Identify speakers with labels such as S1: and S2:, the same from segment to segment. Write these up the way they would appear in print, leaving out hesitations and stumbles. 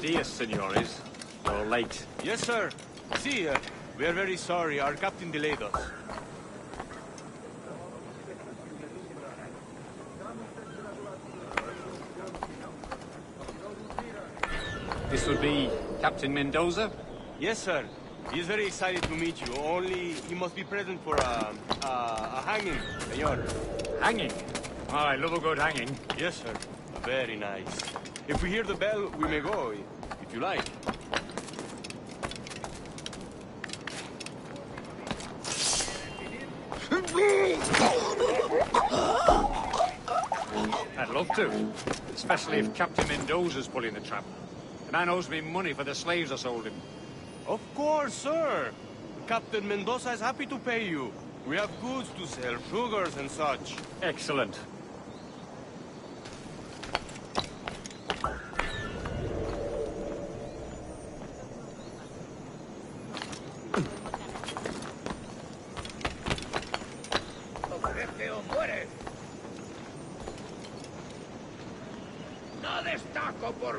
S1: dias, senores. You're late.
S2: Yes, sir. See, we are very sorry. Our captain delayed us.
S1: This would be Captain Mendoza?
S2: Yes, sir. He is very excited to meet you. Only he must be present for a hanging, senor.
S1: Hanging? Oh, I love a good hanging.
S2: Yes, sir. Very nice. If we hear the bell, we may go, if you like.
S1: I'd love to. Especially if Captain Mendoza's pulling the trap. The man owes me money for the slaves I sold him.
S2: Of course, sir. Captain Mendoza is happy to pay you. We have goods to sell, sugars and such.
S1: Excellent.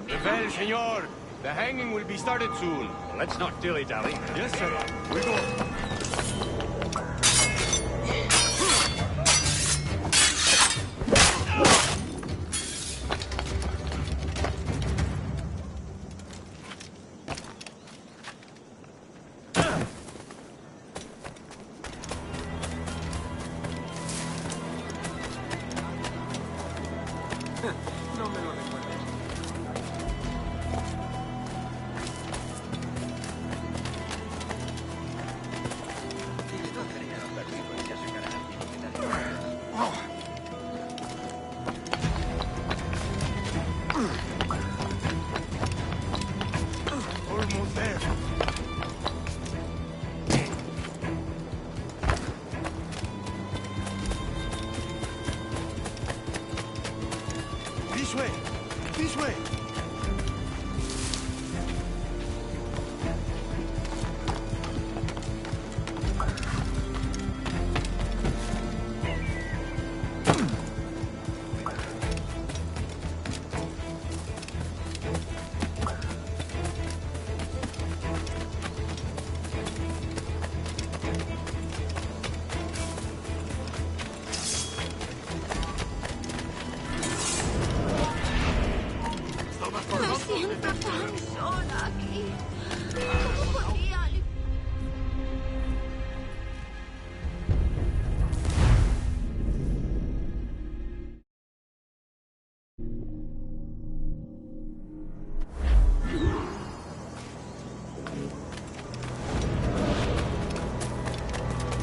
S2: The bell, senor. The hanging will be started soon.
S1: Let's not dilly-dally.
S2: Yes, sir. We go. This way!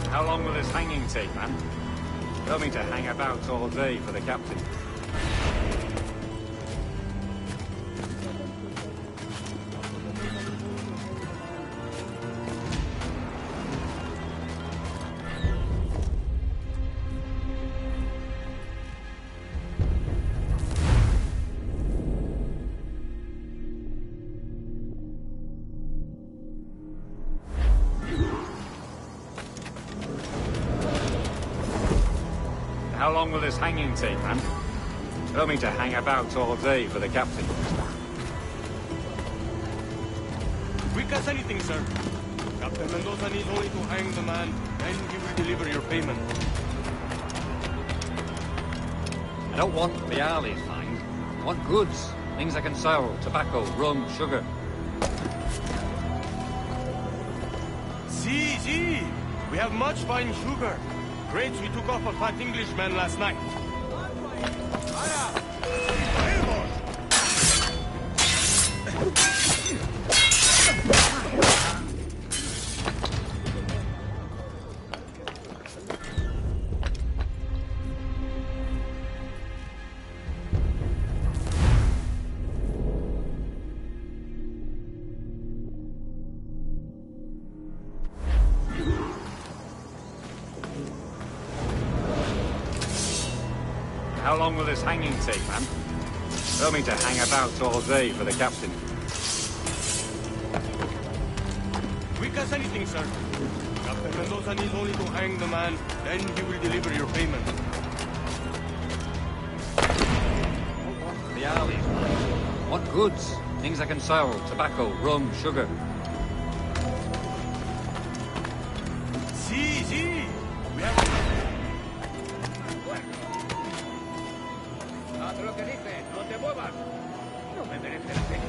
S1: How long will this hanging take, man? Tell me to hang about all day for the captain. How long will this hanging take, man? Tell me to hang about all day for the captain.
S2: Quick as anything, sir. Captain Mendoza needs only to hang the man, then he will deliver your payment.
S1: I don't want reales, mind. I want goods. Things I can sell. Tobacco, rum, sugar.
S2: See. We have much fine sugar. Crates we took off a fat Englishman last night.
S1: How long will this hanging take, man? Tell me to hang about all day for the captain.
S2: Quick as anything, sir. Captain Mendoza needs only to hang the man, then he will deliver your payment.
S1: Reales, man. What goods? Things I can sell. Tobacco, rum, sugar.
S2: Sí, sí. We have...
S3: Haz lo que dice, no te muevas. No me merece la pena.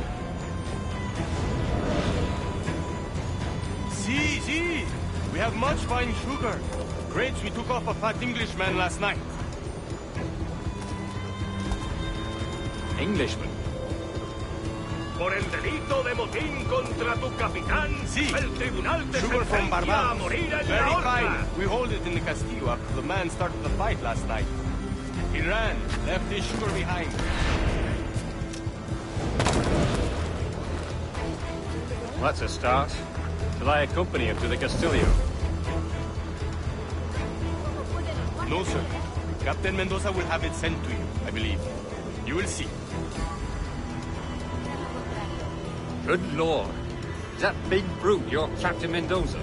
S2: Sí, sí. We have much fine sugar. Grapes we took off a fat Englishman last night.
S1: Englishman.
S3: Por el delito de motín contra tu capitán,
S2: Sí.
S3: el tribunal te
S2: Sugar from
S3: sentencia a
S2: Barbados.
S3: morir en
S2: Very
S3: la horca.
S2: fine. We hold it in the castillo after the man started the fight last night. He ran, left his sugar behind.
S1: Well, that's a start. Shall I accompany him to the Castillo?
S2: No, sir. Captain Mendoza will have it sent to you, I believe. You will see.
S1: Good lord. Is that big brute your Captain Mendoza?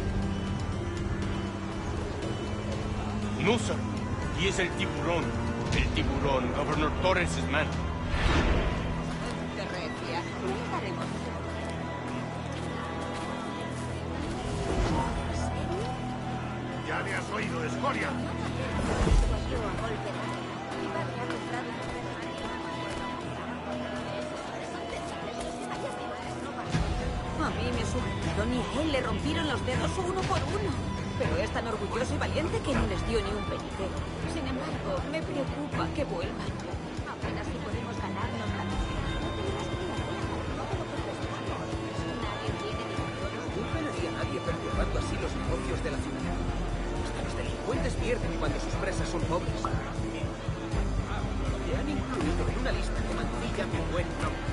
S2: No, sir. He is el tiburón. El tiburón, Governor Torres' man.
S3: Ya le has oído, escoria.
S4: A mí me sujetaron y a él le rompieron los dedos uno por uno. Pero es tan orgulloso y valiente que no les dio ni un penique. Sin embargo, me preocupa que vuelvan. Apenas si podemos ganarnos la vida. No te digas que no te lo contestamos. Nadie tiene ni nosotros.
S5: No penaría a nadie perturbando así los negocios de la ciudad. Hasta los delincuentes pierden cuando sus presas son pobres. Te han incluido en una lista que mancilla mi buen nombre.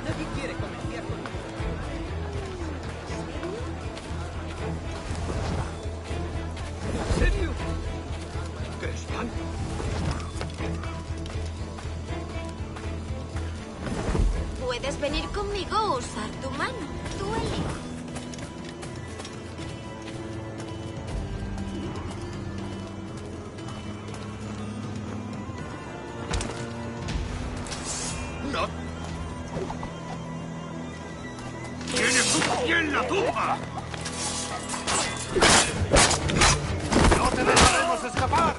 S5: Nadie quiere comerciar conmigo. ¿En serio? ¿Crespan?
S6: Puedes venir conmigo o usar tu mano. Tú eliges.
S3: No. ¡Tienes un pie en la tumba! ¡No te dejaremos escapar!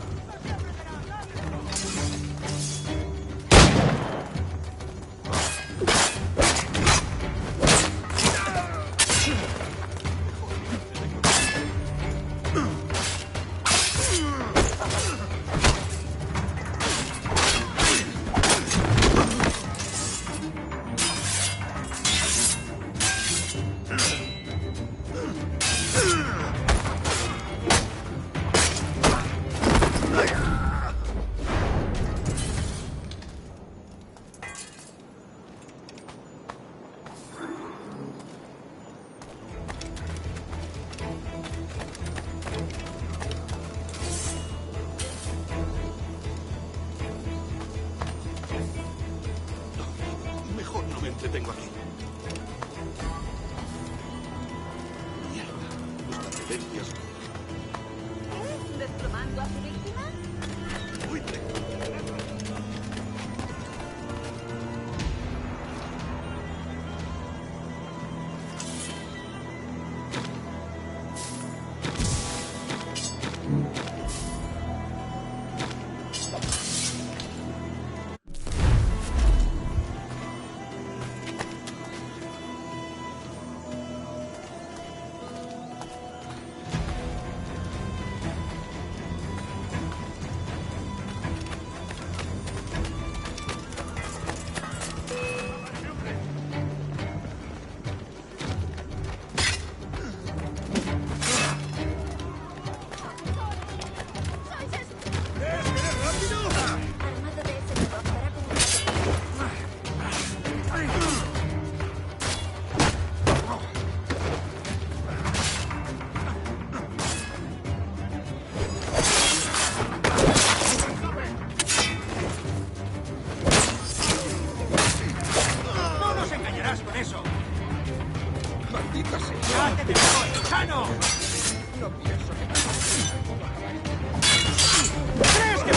S3: Mejor no me entretengo aquí. Mierda, tus tendencias.
S4: ¿Desplomando a su víctima?
S3: Buitre.
S6: Armado de ese modo para
S3: ¡No nos engañarás con eso!
S5: ¡Maldita sea!
S3: ¡Ya te tengo, Chano!
S5: No pienso que...
S3: ¿Crees que...?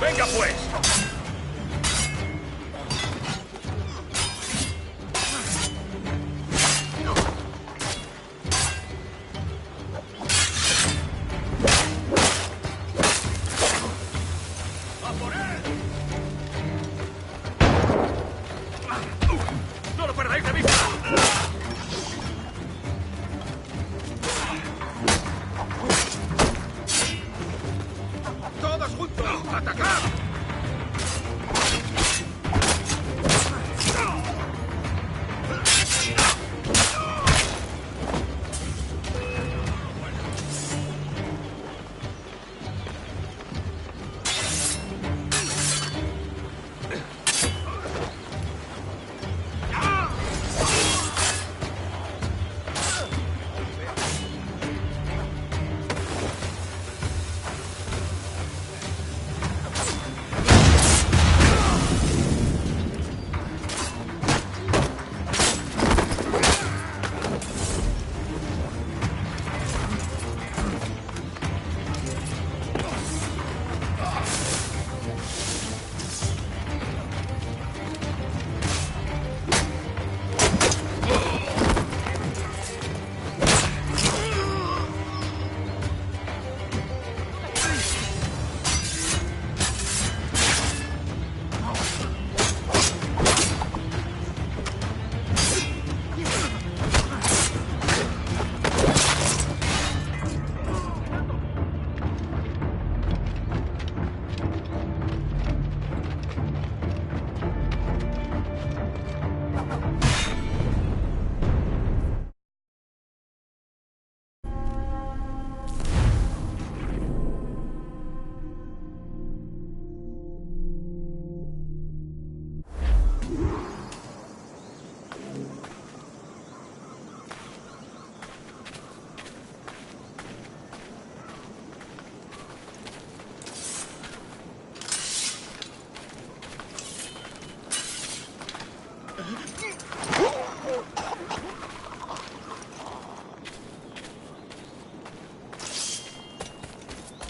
S3: ¡Venga, pues! ¡A por él! ¡No lo perdáis de vista! ¡Todos juntos! ¡Atacad!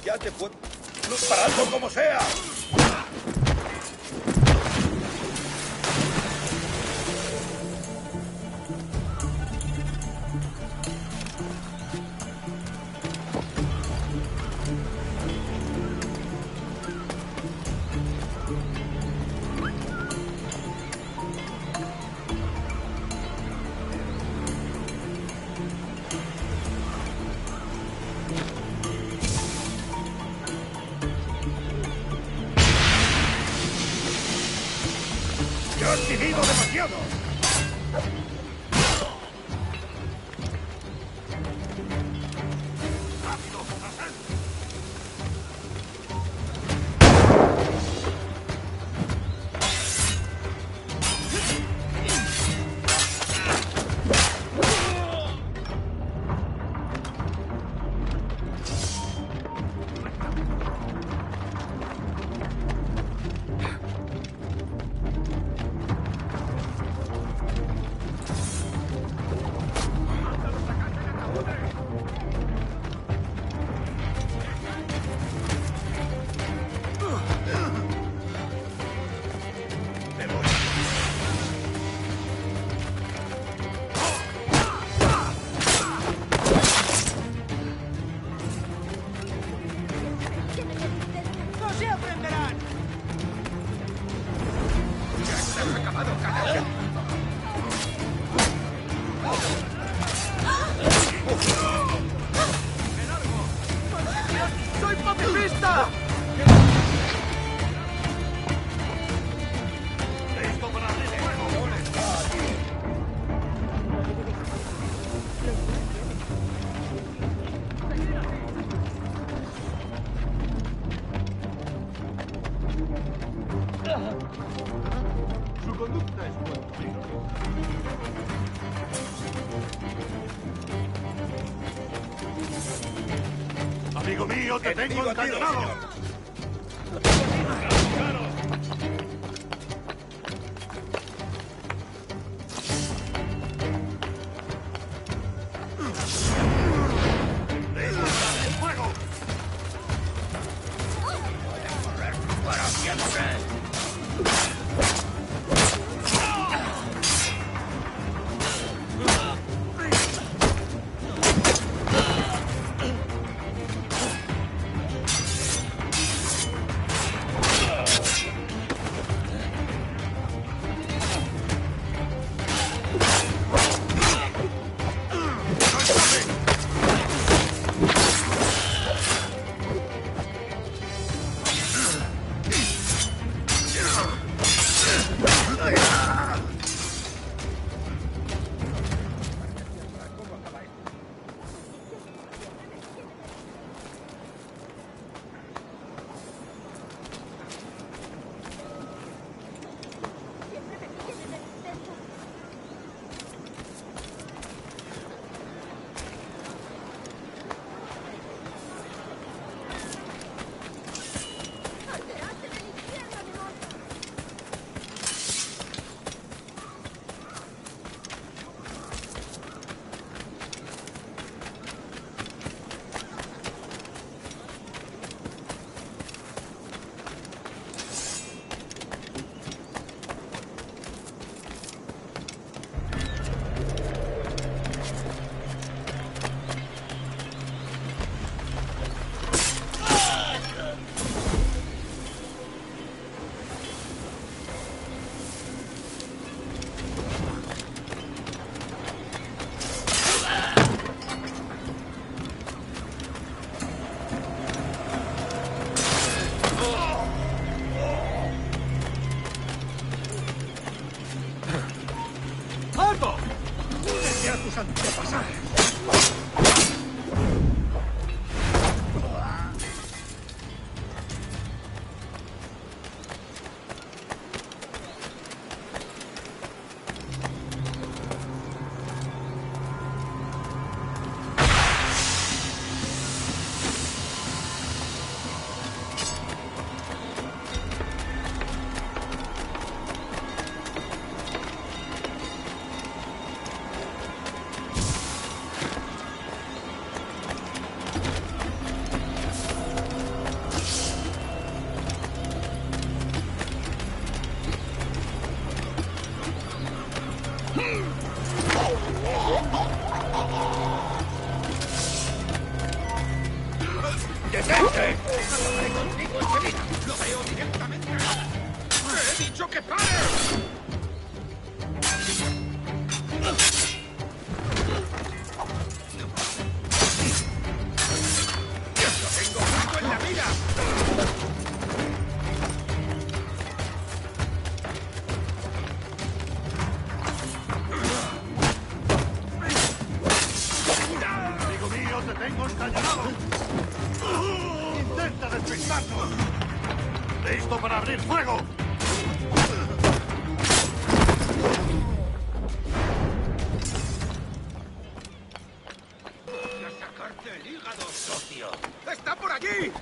S7: Ya te puedo... ¡Paradlo como sea! ¡Ya has vivido demasiado!
S2: Su conducta es buen peligro.
S3: Amigo mío, te tengo encañonado. ¡Fuego!
S7: ¡Detente! ¡Acabaré contigo enseguida! ¡Lo veo directamente! ¡Te he dicho que pares! ¡Lo tengo justo en la mira!
S3: Amigo mío, te tengo encañonado. Intenta despistarnos. ¡Listo para abrir fuego!
S7: ¡Voy a sacarte el hígado, socio! ¡Está por allí!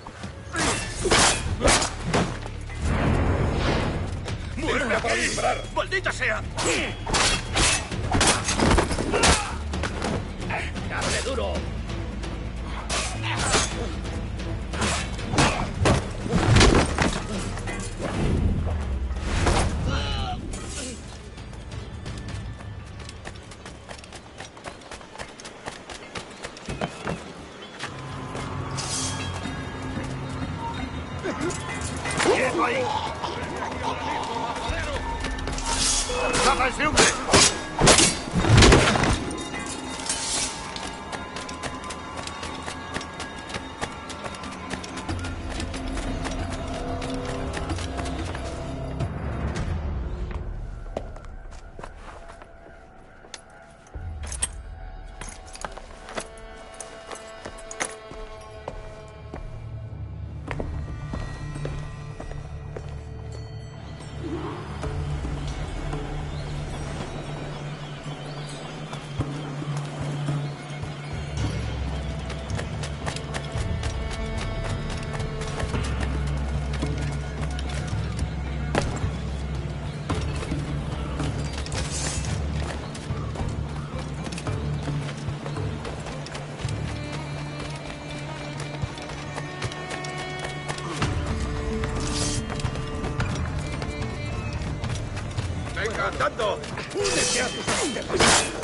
S7: ¡Muere para disparar! ¡Maldita sea! ¡Dale duro! ¡Quieto ahí! ¡Tapa a ese hombre! ¡Venga, andando! ¡Únete a tus antepasados!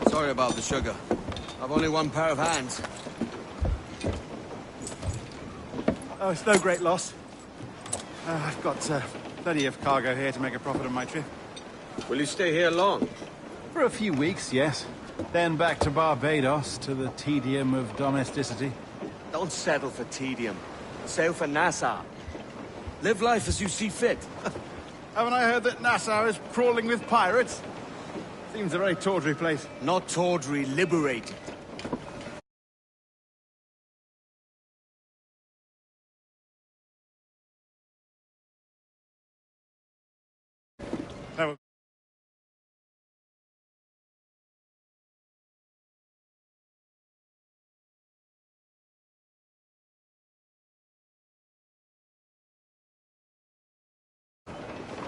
S8: Sorry about the sugar. I've only one pair of hands.
S9: Oh, it's no great loss. I've got plenty of cargo here to make a profit on my trip.
S2: Will you stay here long?
S9: For a few weeks, yes. Then back to Barbados, to the tedium of domesticity.
S8: Don't settle for tedium. Sail for Nassau. Live life as you see fit.
S9: Haven't I heard that Nassau is crawling with pirates? Seems a very tawdry place.
S8: Not tawdry, liberated.
S9: No.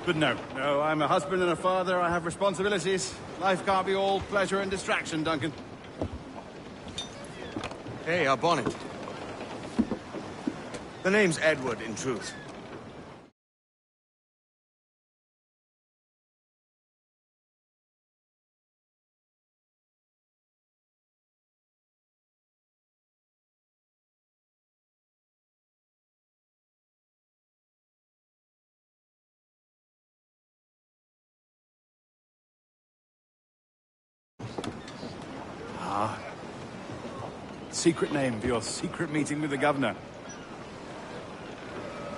S9: But no, I'm a husband and a father. I have responsibilities. Life can't be all pleasure and distraction, Duncan.
S8: Hey, our bonnet. The name's Edward, in truth.
S9: Secret name for your secret meeting with the governor.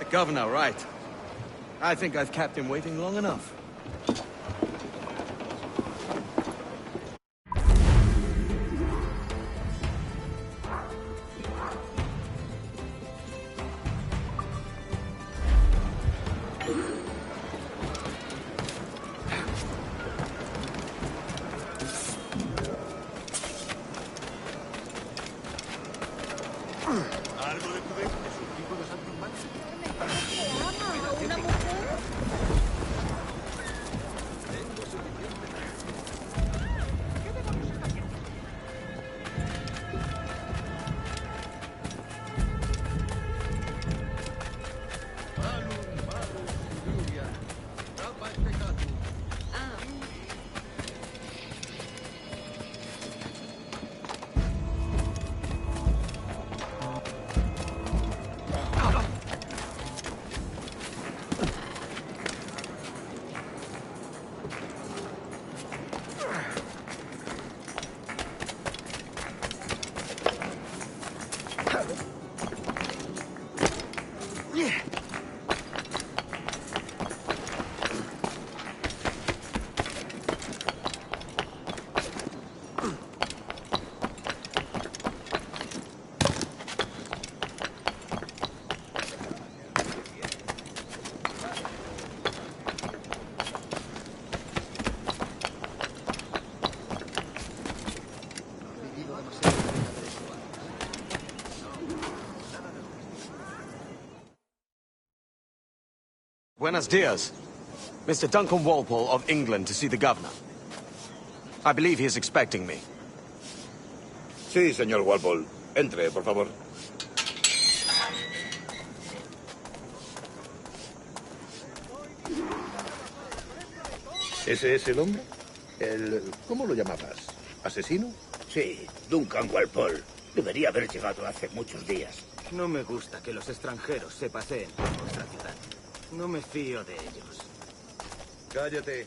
S8: The governor, right. I think I've kept him waiting long enough. Buenos dias. Mr. Duncan Walpole of England to see the governor. I believe he is expecting me.
S7: Sí, señor Walpole. Entre, por favor. ¿Ese es el hombre? ¿Cómo lo llamabas? ¿Asesino?
S3: Sí, Duncan Walpole. Debería haber llegado hace muchos días.
S5: No me gusta que los extranjeros se paseen por nuestra ciudad. No me fío de ellos.
S7: Cállate.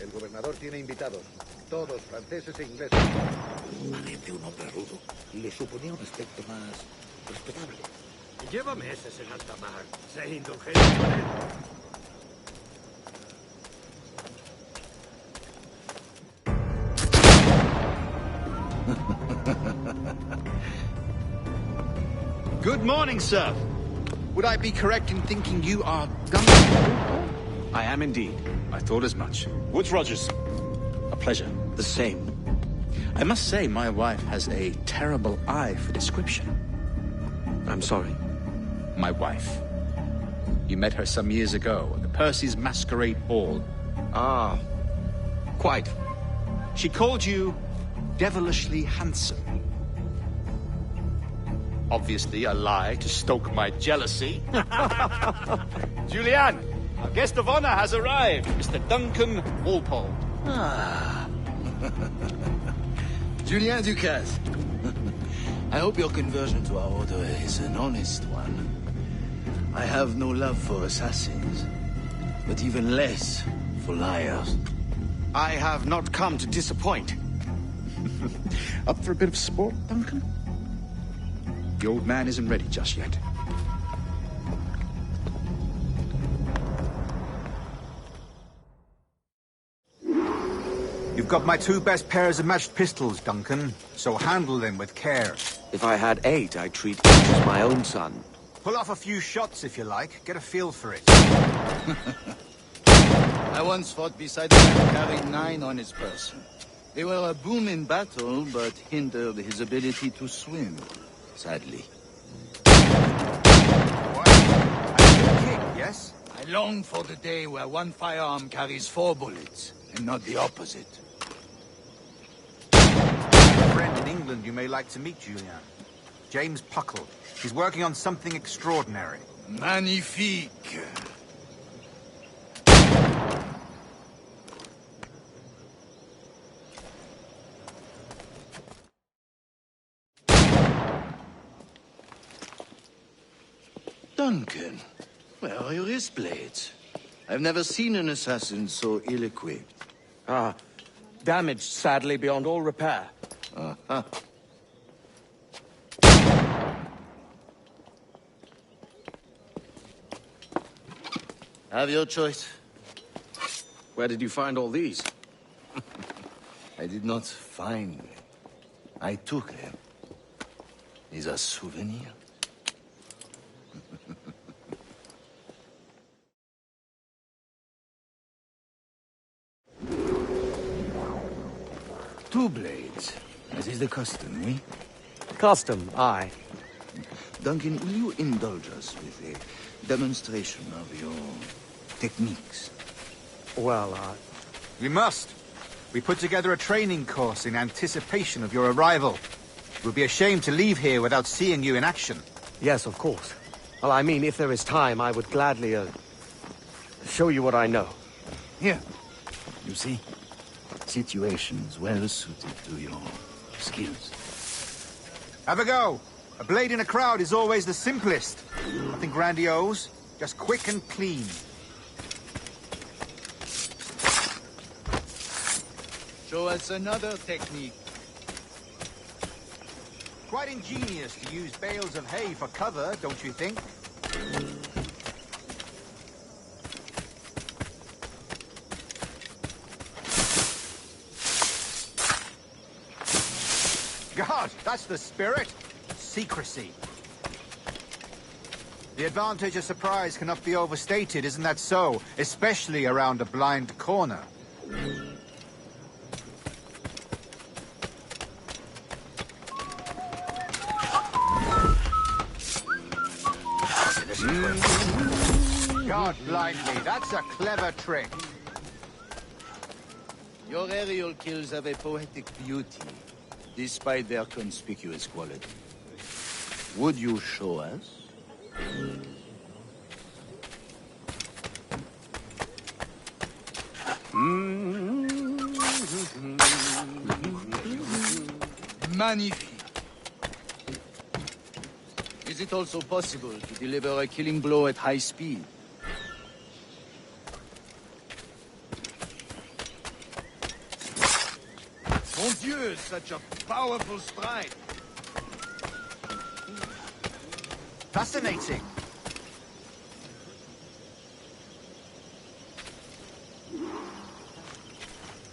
S7: El gobernador tiene invitados. Todos franceses e ingleses. Parece un hombre rudo. Le suponía un aspecto más respetable.
S3: Lleva meses en alta mar. Sé indulgente con él.
S9: Good morning, sir. Would I be correct in thinking you are Duncan?
S8: I am indeed.
S9: I thought as much. Woods Rogers. A pleasure.
S8: The same.
S9: I must say, my wife has a terrible eye for description.
S8: I'm sorry.
S9: My wife. You met her some years ago at the Percy's Masquerade Ball.
S8: Ah, quite.
S9: She called you devilishly handsome. Obviously a lie to stoke my jealousy. Julianne, our guest of honor has arrived, Mr. Duncan Walpole.
S10: Ah. Julien Ducasse. I hope your conversion to our order is an honest one. I have no love for assassins, but even less for liars.
S8: I have not come to disappoint.
S9: Up for a bit of sport, Duncan? The old man isn't ready just yet.
S11: You've got my 2 best pairs of matched pistols, Duncan, so handle them with care.
S8: If I had 8, I'd treat each as my own son.
S11: Pull off a few shots if you like. Get a feel for it.
S10: I once fought beside a man who carried 9 on his person. They were a boon in battle, but hindered his ability to swim, sadly.
S11: What? A kick, yes?
S10: I long for the day where one firearm carries 4 bullets, and not the opposite.
S11: A friend in England you may like to meet, Julian. James Puckle. He's working on something extraordinary.
S10: Magnifique. Duncan, where are your wrist blades? I've never seen an assassin so ill-equipped.
S8: Ah, damaged, sadly, beyond all repair.
S10: Uh-huh. Have your choice.
S8: Where did you find all these?
S10: I did not find them. I took them. These are souvenirs. Two blades. As is the custom, eh?
S8: Custom, aye.
S10: Duncan, will you indulge us with a demonstration of your techniques?
S8: Well,
S11: We must. We put together a training course in anticipation of your arrival. We'll be ashamed to leave here without seeing you in action.
S8: yes, of course. Well, I mean, if there is time, I would gladly, show you what I know.
S10: Here. You see? Situations well suited to your skills.
S11: Have a go. A blade in a crowd is always the simplest. Nothing grandiose, just quick and clean.
S10: Show us another technique.
S11: Quite ingenious to use bales of hay for cover, don't you think? God, that's the spirit. Secrecy. The advantage of surprise cannot be overstated, isn't that so? Especially around a blind corner. God blind me, that's a clever trick.
S10: Your aerial kills have a poetic beauty, despite their conspicuous quality. Would you show us? Magnifique. Is it also possible to deliver a killing blow at high speed? Mon Dieu, such a powerful strike!
S11: Fascinating.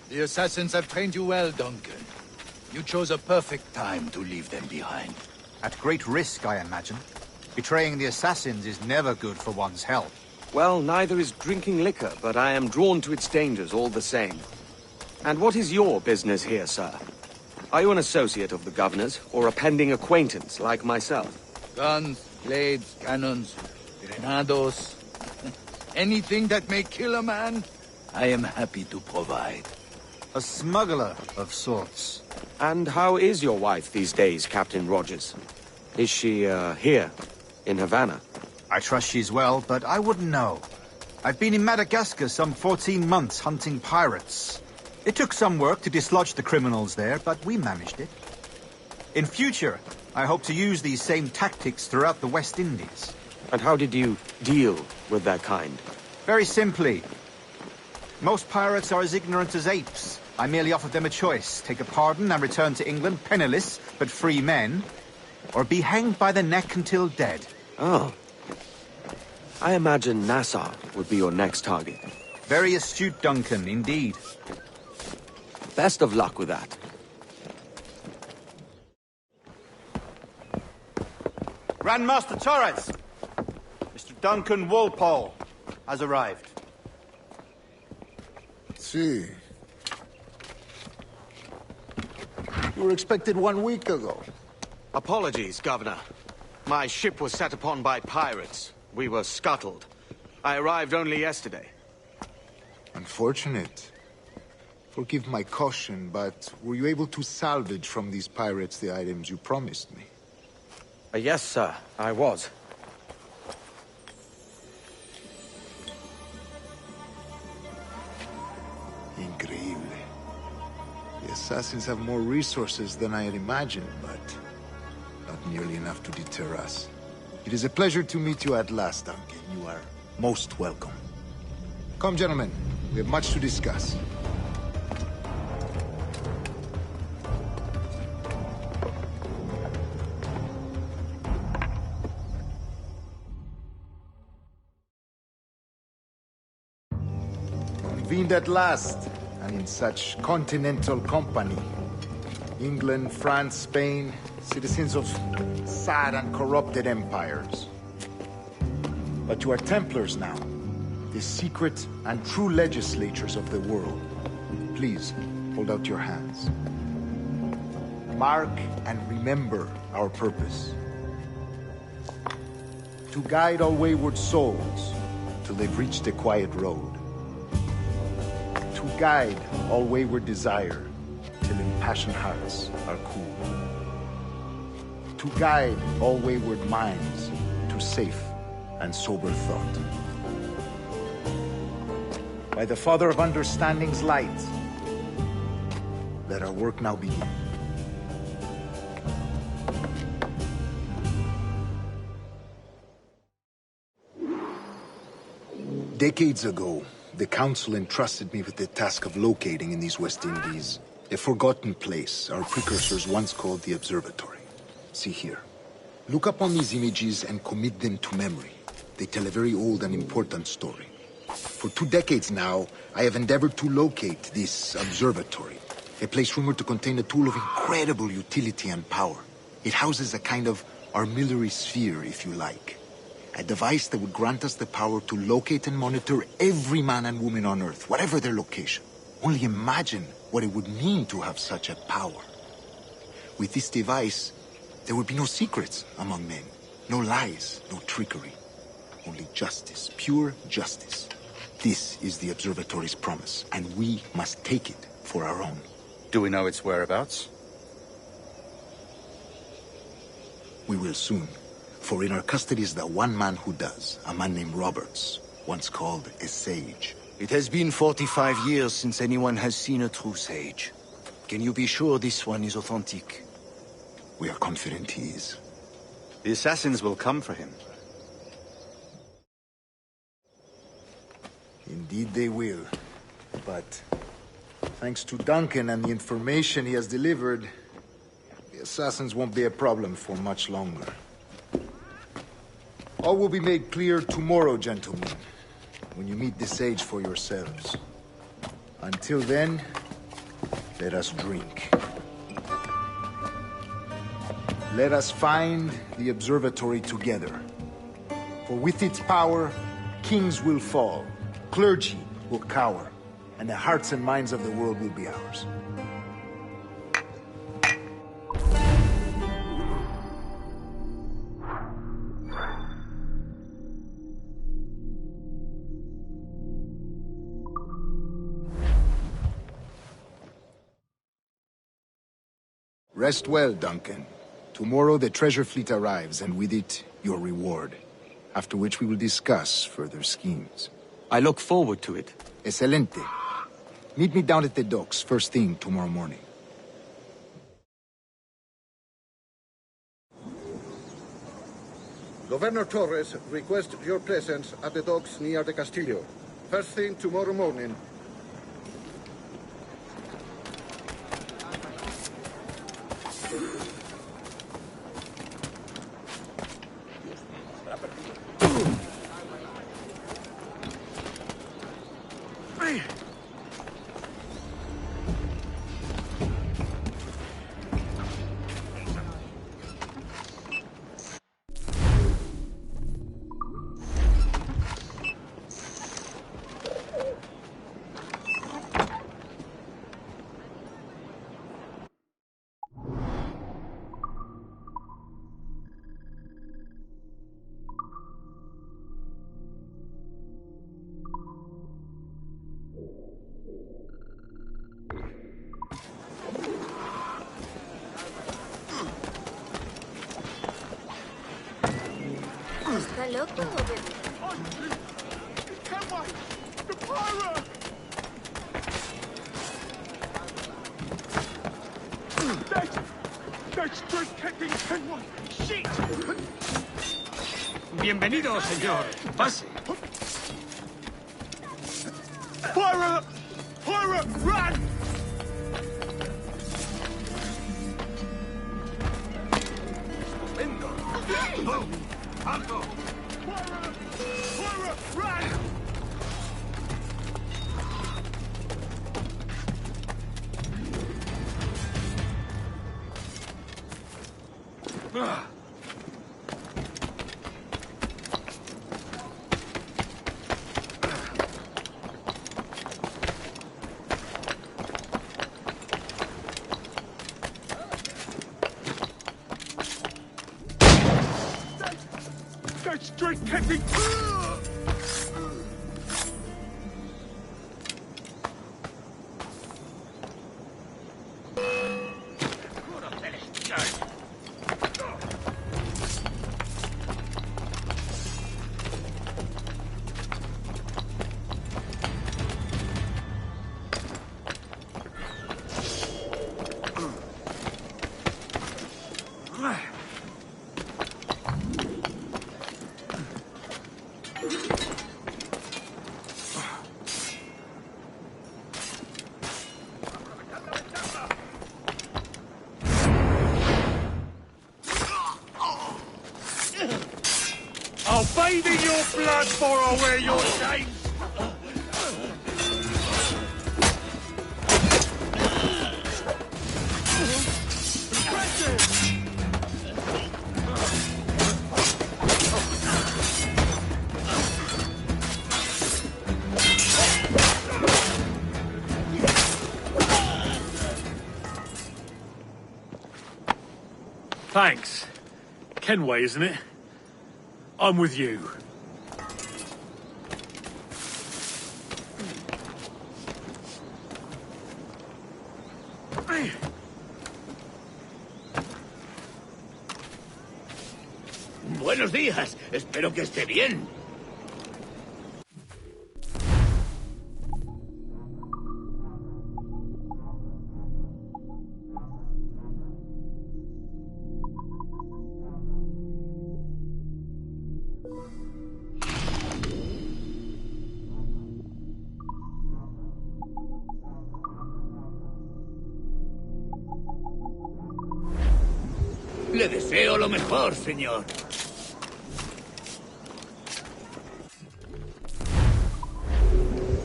S10: The assassins have trained you well, Duncan. You chose a perfect time to leave them behind.
S11: At great risk, I imagine. Betraying the assassins is never good for one's health.
S8: Well, neither is drinking liquor, but I am drawn to its dangers all the same. And what is your business here, sir? Are you an associate of the governor's, or a pending acquaintance like myself?
S10: Guns, blades, cannons, grenados. Anything that may kill a man, I am happy to provide.
S11: A smuggler of sorts.
S8: And how is your wife these days, Captain Rogers? Is she, here, in Havana?
S11: I trust she's well, but I wouldn't know. I've been in Madagascar some 14 months hunting pirates. It took some work to dislodge the criminals there, but we managed it. In future, I hope to use these same tactics throughout the West Indies.
S8: And how did you deal with that kind?
S11: Very simply. Most pirates are as ignorant as apes. I merely offered them a choice. Take a pardon and return to England penniless, but free men. Or be hanged by the neck until dead.
S8: Oh. I imagine Nassau would be your next target.
S11: Very astute, Duncan, indeed.
S8: Best of luck with that.
S11: Grandmaster Torres! Mr. Duncan Walpole has arrived.
S7: See. You were expected 1 week ago.
S8: Apologies, Governor. My ship was set upon by pirates. We were scuttled. I arrived only yesterday.
S7: Unfortunate. Forgive my caution, but were you able to salvage from these pirates the items you promised me?
S8: Yes, sir, I was.
S7: Increíble. The assassins have more resources than I had imagined, but not nearly enough to deter us. It is a pleasure to meet you at last, Duncan. You are most welcome. Come, gentlemen. We have much to discuss. Convened at last, and in such continental company. England, France, Spain, citizens of sad and corrupted empires. But you are Templars now, the secret and true legislators of the world. Please, hold out your hands. Mark and remember our purpose. To guide all wayward souls till they've reached the quiet road. To guide all wayward desire till impassioned hearts are cool. To guide all wayward minds to safe and sober thought. By the Father of Understanding's light, let our work now begin. Decades ago, the Council entrusted me with the task of locating in these West Indies a forgotten place our precursors once called the Observatory. See here. Look upon these images and commit them to memory. They tell a very old and important story. For 2 decades now, I have endeavored to locate this observatory. A place rumored to contain a tool of incredible utility and power. It houses a kind of armillary sphere, if you like. A device that would grant us the power to locate and monitor every man and woman on Earth, whatever their location. Only imagine what it would mean to have such a power. With this device, there would be no secrets among men. No lies, no trickery. Only justice, pure justice. This is the Observatory's promise, and we must take it for our own.
S11: Do we know its whereabouts?
S7: We will soon. For in our custody is the one man who does, a man named Roberts, once called a sage.
S10: It has been 45 years since anyone has seen a true sage. Can you be sure this one is authentic?
S7: We are confident he is.
S11: The assassins will come for him.
S7: Indeed they will. But thanks to Duncan and the information he has delivered, the assassins won't be a problem for much longer. All will be made clear tomorrow, gentlemen, when you meet the sage for yourselves. Until then, let us drink. Let us find the observatory together. For with its power, kings will fall, clergy will cower, and the hearts and minds of the world will be ours. Rest well, Duncan. Tomorrow the treasure fleet arrives, and with it, your reward. After which we will discuss further schemes.
S8: I look forward to it.
S7: Excelente. Meet me down at the docks first thing tomorrow morning.
S12: Governor Torres requests your presence at the docks near the Castillo. First thing tomorrow morning.
S6: ¿Está loco o bebé?
S3: Bienvenido, señor. Pase.
S2: Pirate! Pirate, run!
S3: Venga. ¡No! ¡Alto!
S2: Pirate, run! That straight catching! I'll bathe in your blood before I wear your chains!
S3: Thanks. Kenway, isn't it? I'm with you.
S10: Buenos días. Espero que esté bien. Le deseo lo mejor, señor.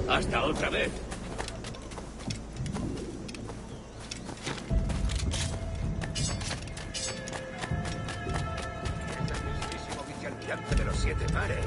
S10: Hasta otra vez.
S5: Es el mismísimo vicealmirante de los 7 mares.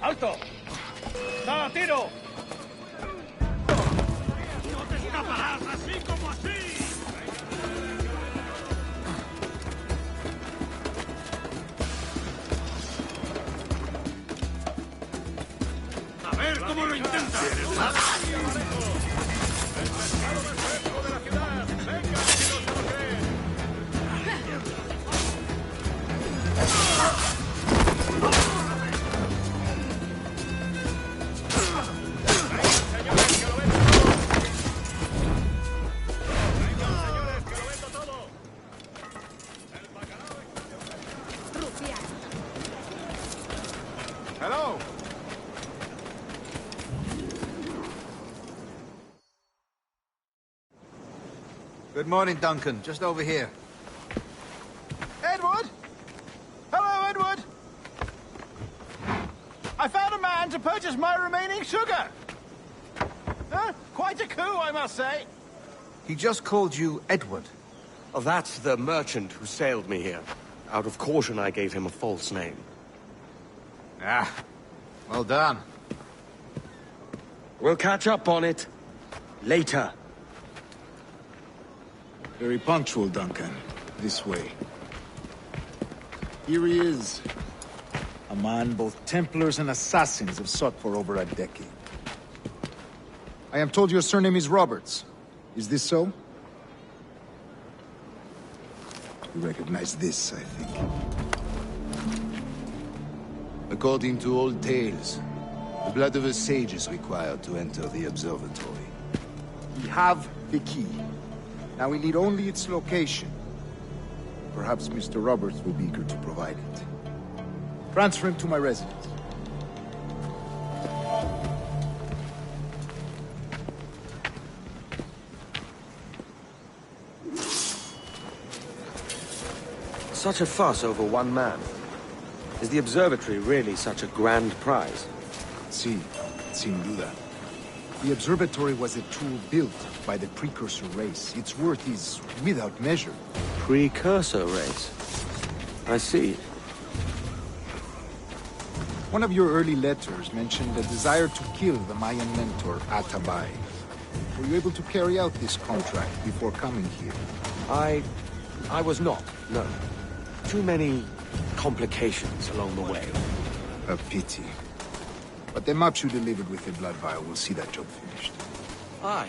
S3: ¡Alto! ¡Da a tiro! ¡No te escaparás así como así! ¡A ver cómo lo intentas!
S11: Good morning, Duncan. Just over here. Edward? Hello, Edward! I found a man to purchase my remaining sugar! Huh? Quite a coup, I must say. He just called you Edward.
S8: Oh, that's the merchant who sailed me here. Out of caution, I gave him a false name.
S11: Ah, well done.
S8: We'll catch up on it later.
S7: Very punctual, Duncan. This way. Here he is. A man both Templars and Assassins have sought for over a decade. I am told your surname is Roberts. Is this so? You recognize this, I think.
S10: According to old tales, the blood of a sage is required to enter the observatory.
S7: We have the key. Now we need only its location. Perhaps Mr. Roberts will be eager to provide it. Transfer him to my residence.
S8: Such a fuss over one man. Is the observatory really such a grand prize?
S7: Sin duda. The observatory was a tool built by the precursor race. Its worth is without measure.
S8: Precursor race? I see.
S7: One of your early letters mentioned a desire to kill the Mayan mentor, Atabay. Were you able to carry out this contract before coming here?
S8: I was not, no. Too many complications along the way.
S7: A pity. But the maps you delivered with the blood vial will see that job finished.
S8: Aye.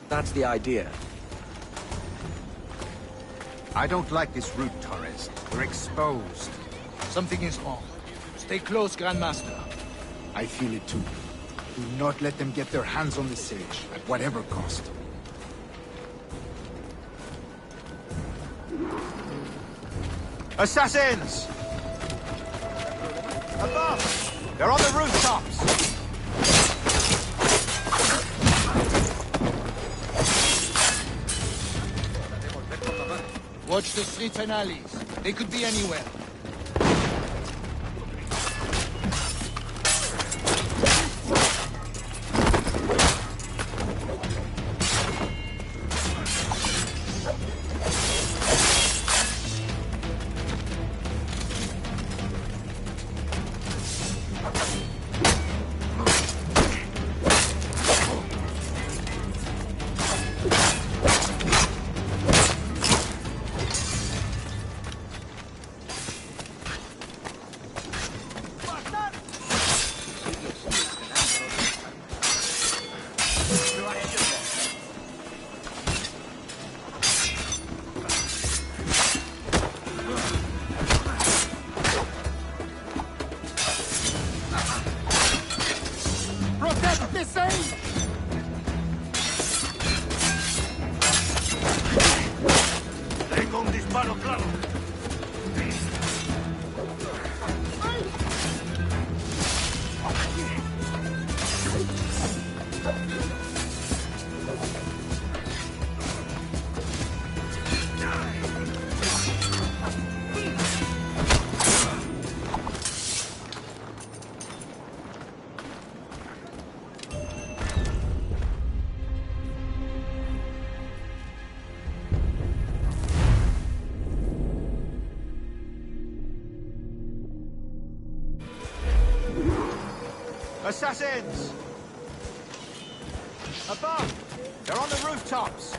S8: That's the idea.
S11: I don't like this route, Torres. We're exposed.
S10: Something is wrong. Stay close, Grandmaster.
S7: I feel it too. Do not let them get their hands on the sage, at whatever cost.
S11: Assassins! Above! They're on the rooftops!
S10: Watch the streets and alleys. They could be anywhere.
S3: Tengo un disparo claro.
S11: Assassins! Above! They're on the rooftops!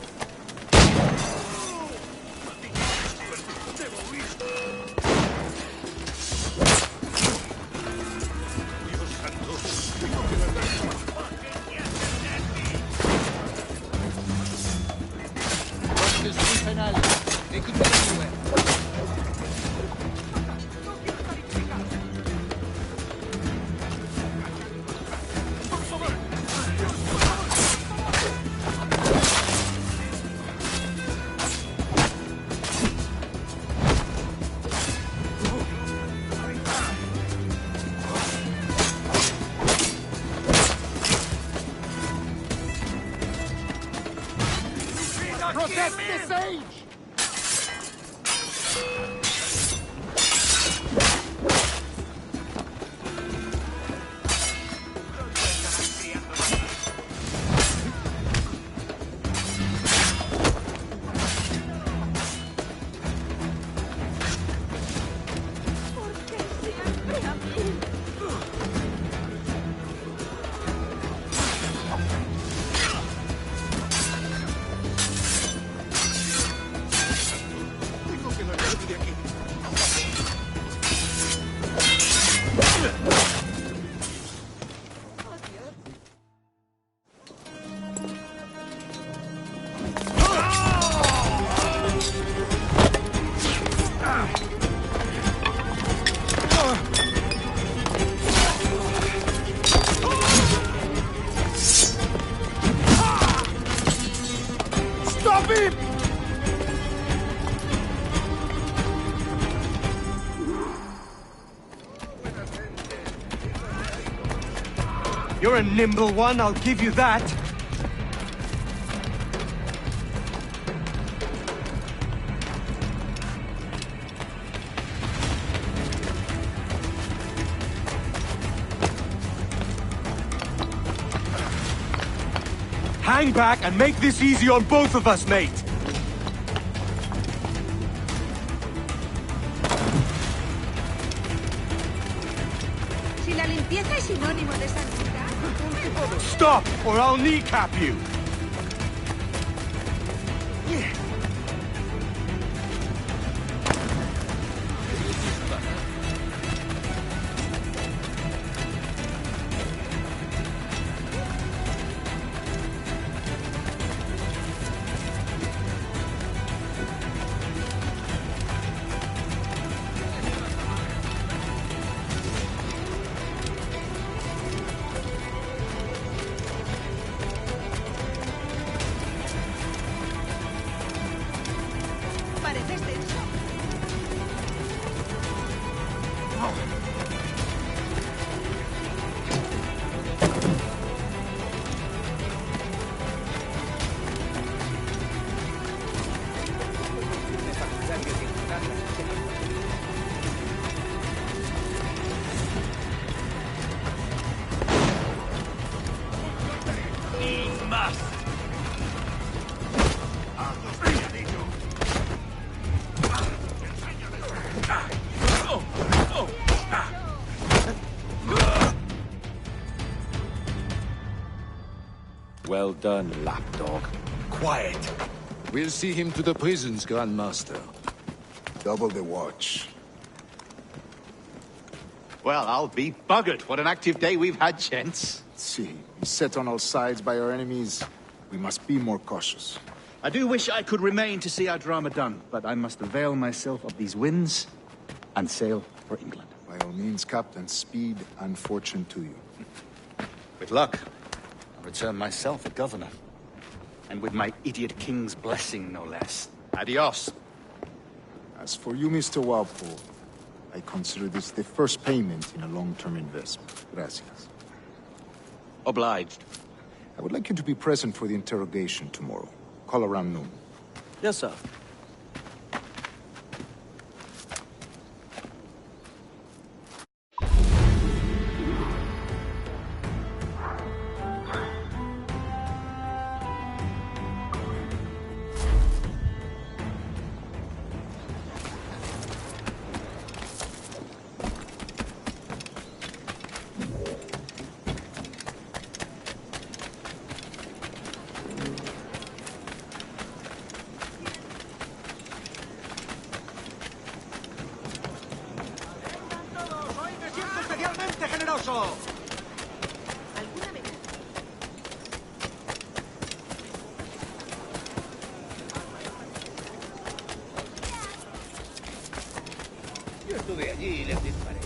S10: Watch the streets and alleys. They could be anywhere.
S7: Protect the sage!
S2: Stop him!
S8: You're a nimble one, I'll give you that. Hang back and make this easy on both of us, mate.
S4: Si la limpieza es sinónimo de santidad.
S8: Stop, or I'll kneecap you.
S4: Parece extenso.
S3: Y más.
S8: Well done, lapdog. Quiet.
S13: We'll see him to the prisons, Grandmaster.
S7: Double the watch.
S11: Well, I'll be buggered. What an active day we've had, gents.
S7: See, beset on all sides by our enemies. We must be more cautious.
S11: I do wish I could remain to see our drama done, but I must avail myself of these winds and sail for England.
S7: By all means, Captain, speed and fortune to you.
S11: With luck, I'll return myself a governor. And with my idiot king's blessing, no less. Adios.
S7: As for you, Mr. Walpole, I consider this the first payment in a long-term investment. Gracias.
S8: Obliged.
S7: I would like you to be present for the interrogation tomorrow. Call around noon.
S8: Yes, sir.
S10: Yo estuve allí y les disparé.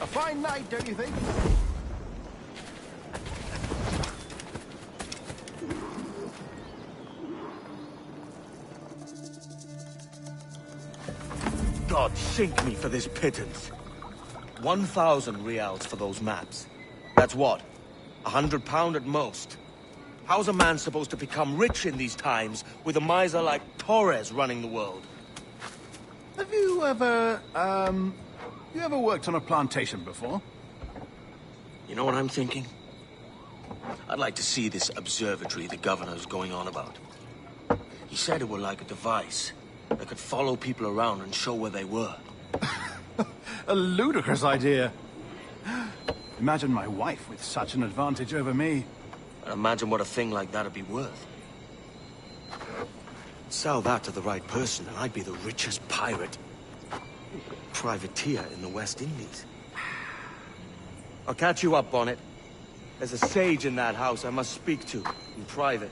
S2: A fine night, don't you think?
S8: God sink me for this pittance. 1,000 reals for those maps. That's what? £100 at most. How's a man supposed to become rich in these times with a miser like Torres running the world?
S9: Have you ever, worked on a plantation before?
S8: You know what I'm thinking? I'd like to see this observatory the governor's going on about. He said it were like a device that could follow people around and show where they were.
S9: A ludicrous idea. Imagine my wife with such an advantage over me.
S8: Imagine what a thing like that'd be worth. Sell that to the right person and I'd be the richest pirate. Privateer in the West Indies. I'll catch you up, Bonnet. There's a sage in that house I must speak to, in private.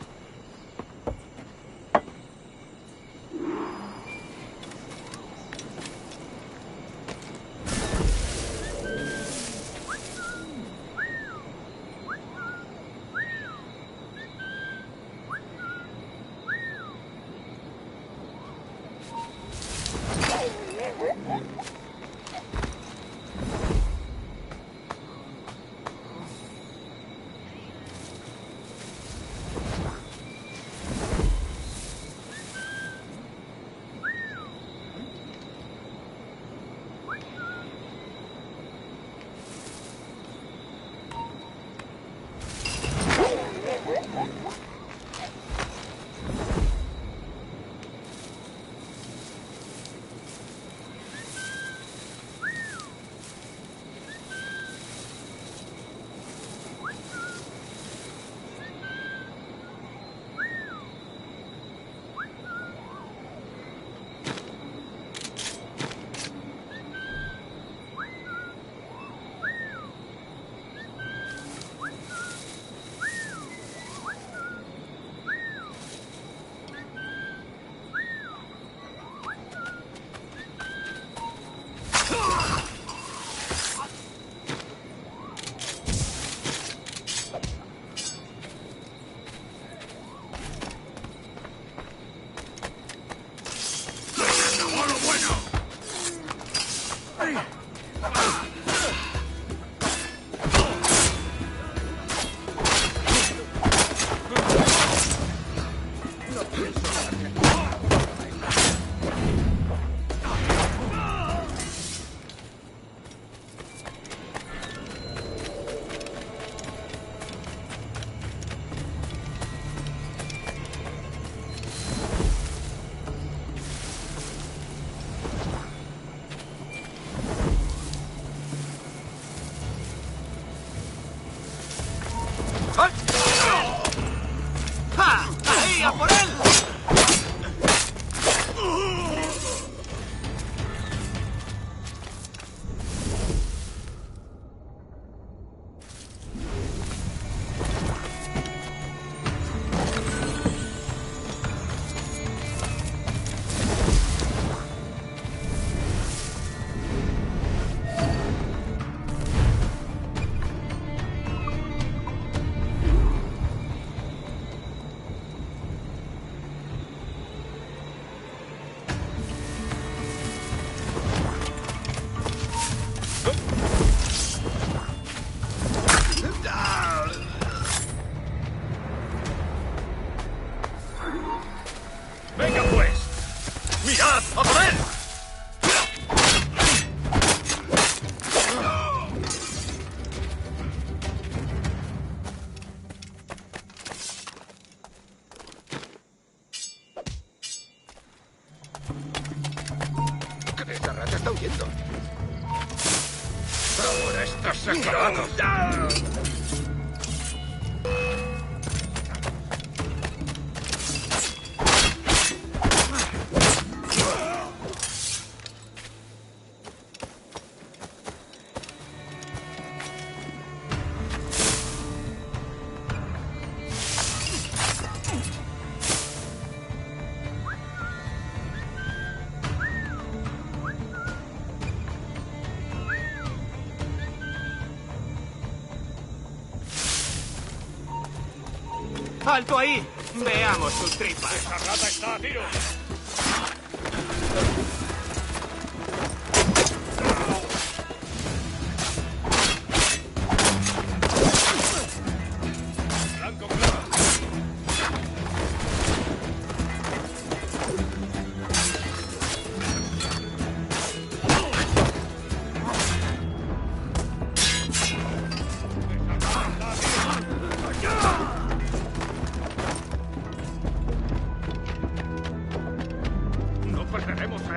S5: ¡Alto ahí! Veamos sus tripas.
S3: ¡Esa rata está a tiro!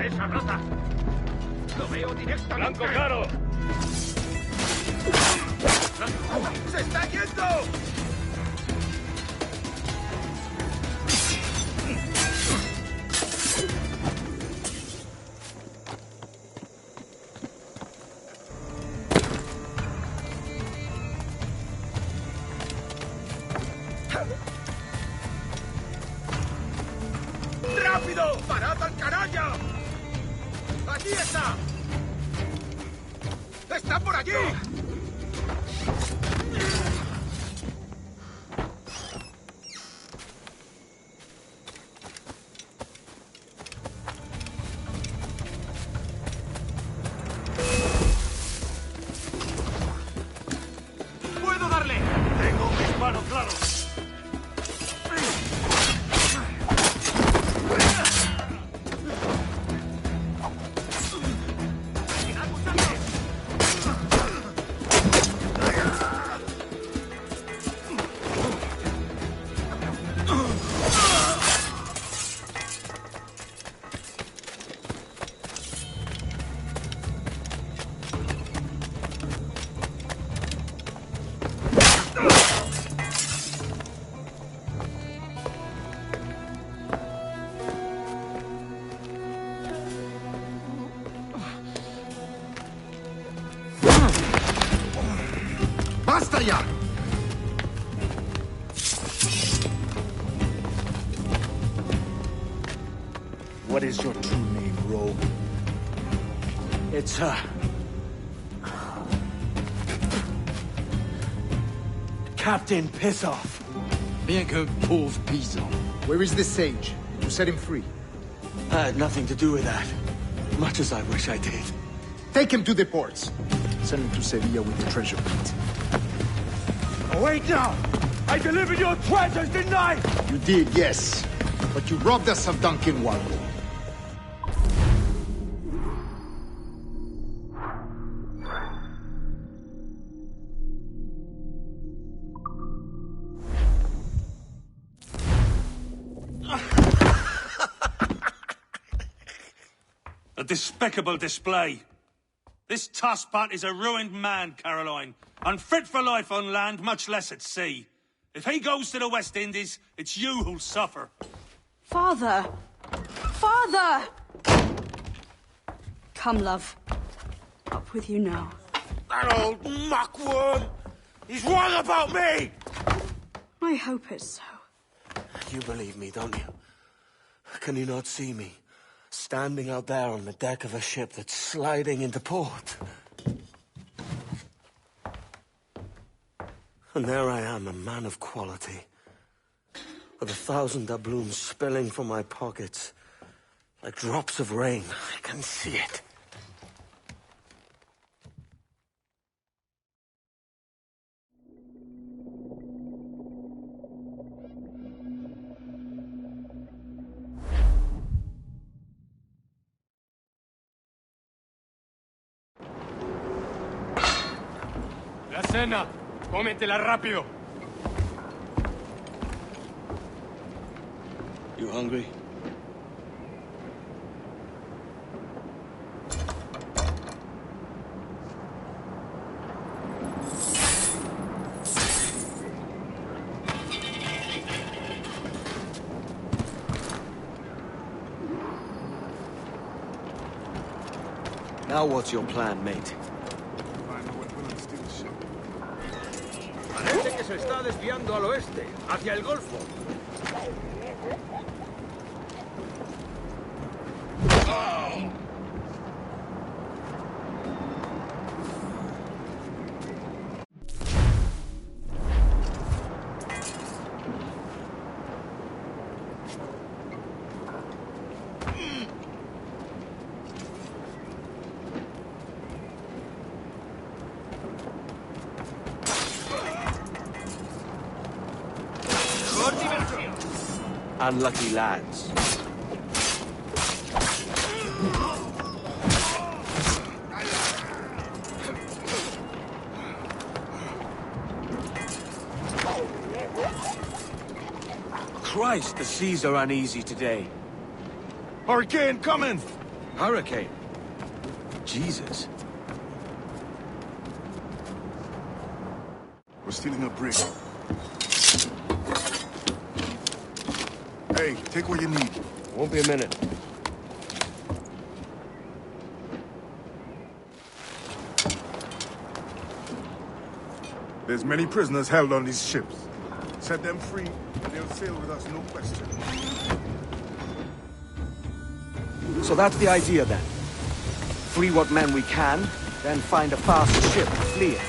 S3: ¡Para esa raza! ¡Lo veo directamente! ¡Blanco claro! ¡Se está yendo! ¡Rápido! ¡Parad al canalla! ¡Allí está! ¡Está por allí! ¡Puedo darle! Tengo un disparo claro.
S7: ¡Basta ya! What is your true name, rogue?
S8: It's, Captain Pissoff.
S13: Bien que pauvre paysan.
S7: Where is the sage? You set him free.
S8: I had nothing to do with that. Much as I wish I did.
S7: Take him to the ports. Send him to Sevilla with the treasure plate.
S3: Oh, wait now! I delivered your treasures, didn't I?
S7: You did, yes. But you robbed us of Duncan Walgo.
S3: A despicable display. This Tosspot is a ruined man, Caroline. Unfit for life on land, much less at sea. If he goes to the West Indies, it's you who'll suffer.
S14: Father! Father! Come, love. Up with you now.
S3: That old muckworm! He's wrong about me!
S14: I hope it's so.
S8: You believe me, don't you? Can you not see me? Standing out there on the deck of a ship that's sliding into port. And there I am, a man of quality. With 1,000 doubloons spilling from my pockets. Like drops of rain. I can see it.
S2: La cena. Cómetela rápido.
S8: You hungry? Now what's your plan, mate?
S5: Parece que se está desviando al oeste, hacia el Golfo.
S8: Unlucky lads. Christ, the seas are uneasy today.
S9: Hurricane coming!
S8: Hurricane? Jesus.
S15: We're stealing a brig. Hey, take what you need.
S8: Won't be a minute.
S15: There's many prisoners held on these ships. Set them free, and they'll sail with us, no question.
S8: So that's the idea then. Free what men we can, then find a faster ship to flee it.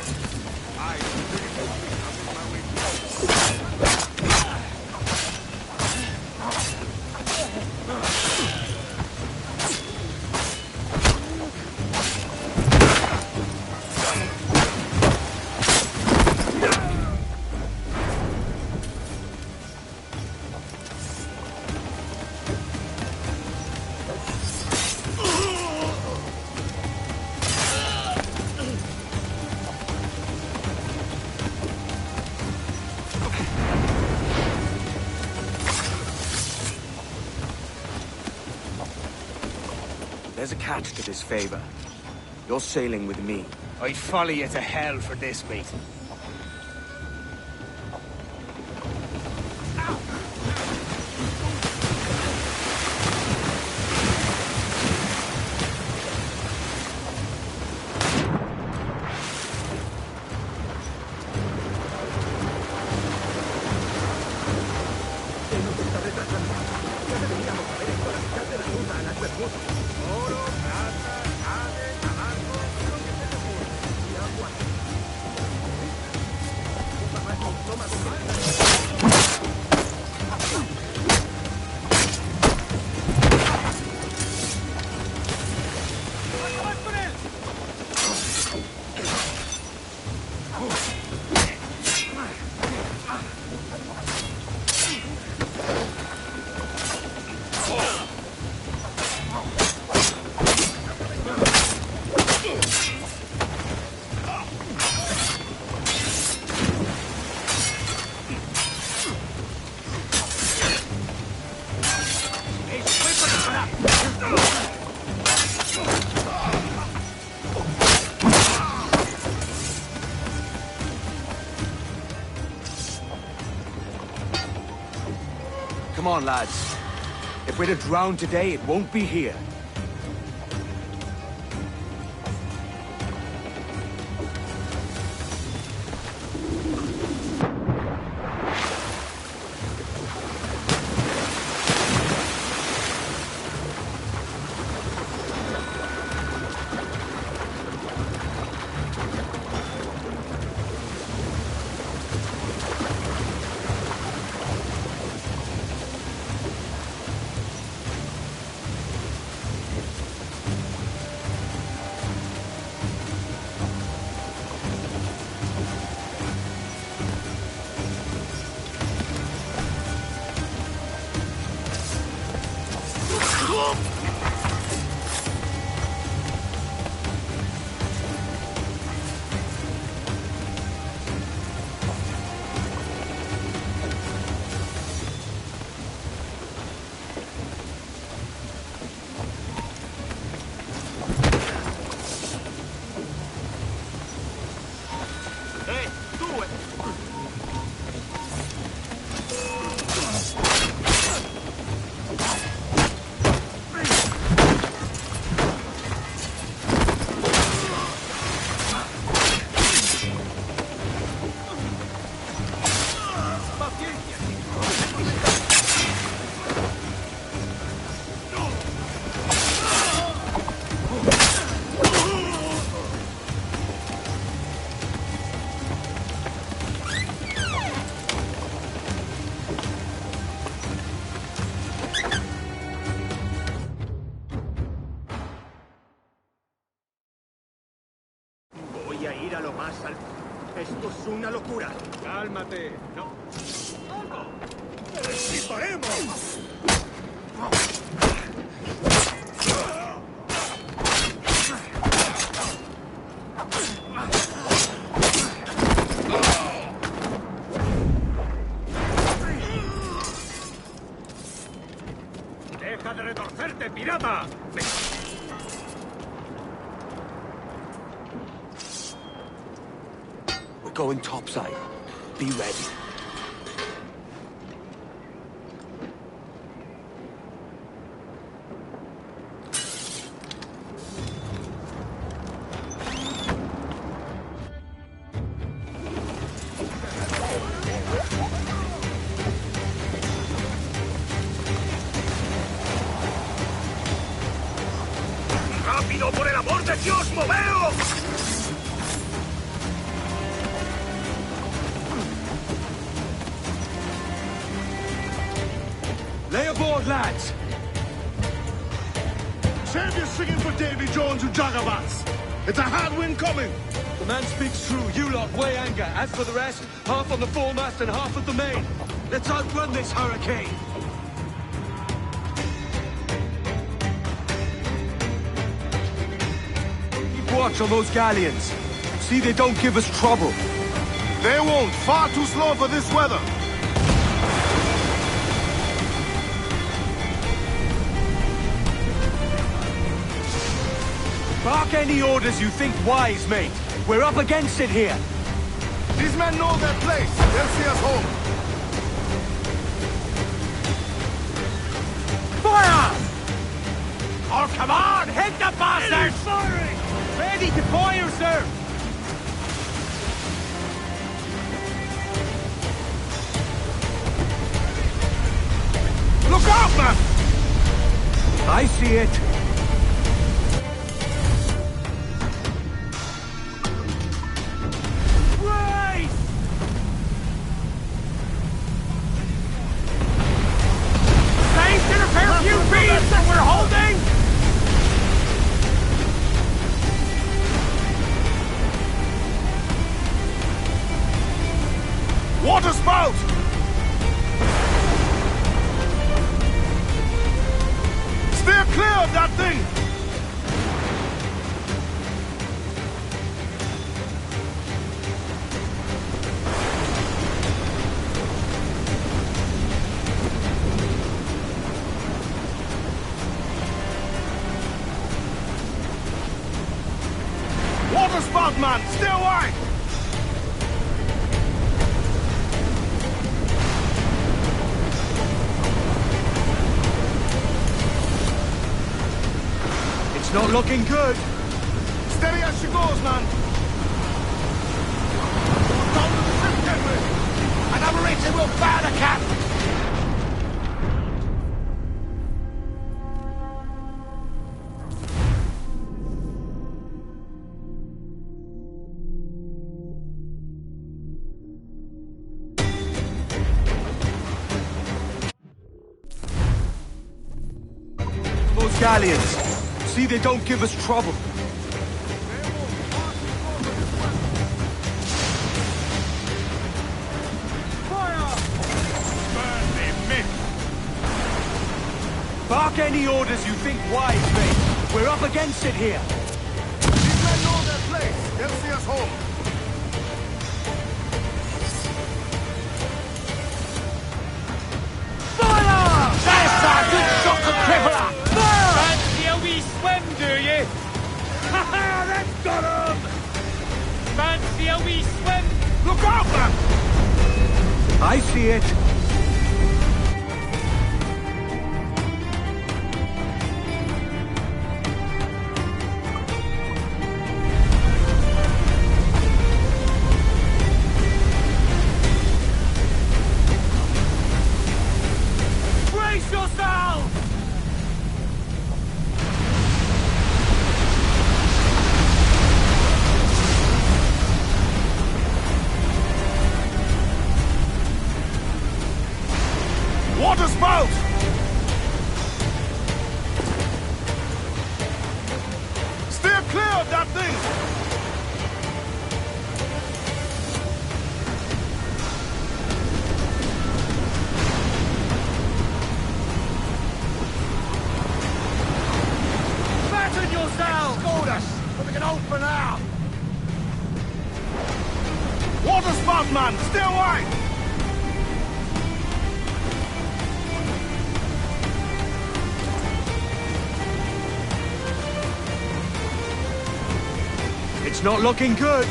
S8: There's a catch to this favor. You're sailing with me.
S5: I'd follow you to hell for this, mate.
S8: Come on, lads. If we're to drown today, it won't be here.
S5: Voy a ir a lo más alto. Esto es una locura. Cálmate. No. ¡Disparemos! ¡Deja de retorcerte, pirata!
S8: going topside. Be ready.
S3: ¡Rápido, por el amor de Dios, moveos!
S8: Lay aboard, lads!
S15: Save your singing for Davy Jones and Jagabats. It's a hard wind coming.
S8: The man speaks true. You lot weigh anchor. As for the rest, half on the foremast and half at the main. Let's outrun this hurricane. Keep watch on those galleons. See they don't give us trouble.
S15: They won't. Far too slow for this weather.
S8: Bark any orders you think wise, mate. We're up against it here.
S15: These men know their place. They'll see us home.
S8: Fire! Oh, come on! Hit the bastards!
S3: Firing!
S8: Ready to fire, sir!
S15: Look out, man!
S8: I see it.
S15: Water spout! Steer clear of that thing! Water spout, man! Stay wide!
S8: Not looking good.
S15: Steady as she goes, man. Down to the ship, Henry.
S10: Another racer will fire the cap.
S8: Those galleons. See they don't give us trouble.
S3: Fire! Burn them, Mick!
S8: Bark any orders you think wise, mate. We're up against it here.
S15: These men know their place. They'll see us home.
S3: Fire!
S10: That's a good shot to crippler!
S3: Fancy a wee swim, do you? Ha ha! That's got him! Fancy a wee swim?
S15: Look out, man!
S8: I see it.
S3: Brace yourself!
S15: Water spout! Steer clear of that thing!
S3: Fatten yourself!
S10: Scored us, but we can hold for now.
S15: Water spout, man! Stay wide!
S8: It's not looking good.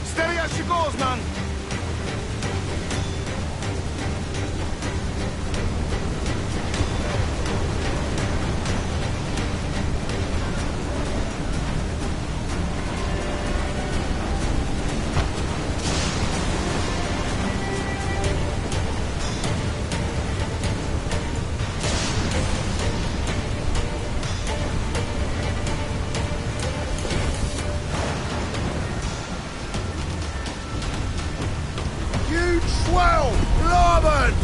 S15: Steady
S2: There she goes, man!
S15: Huge swell! Larboard!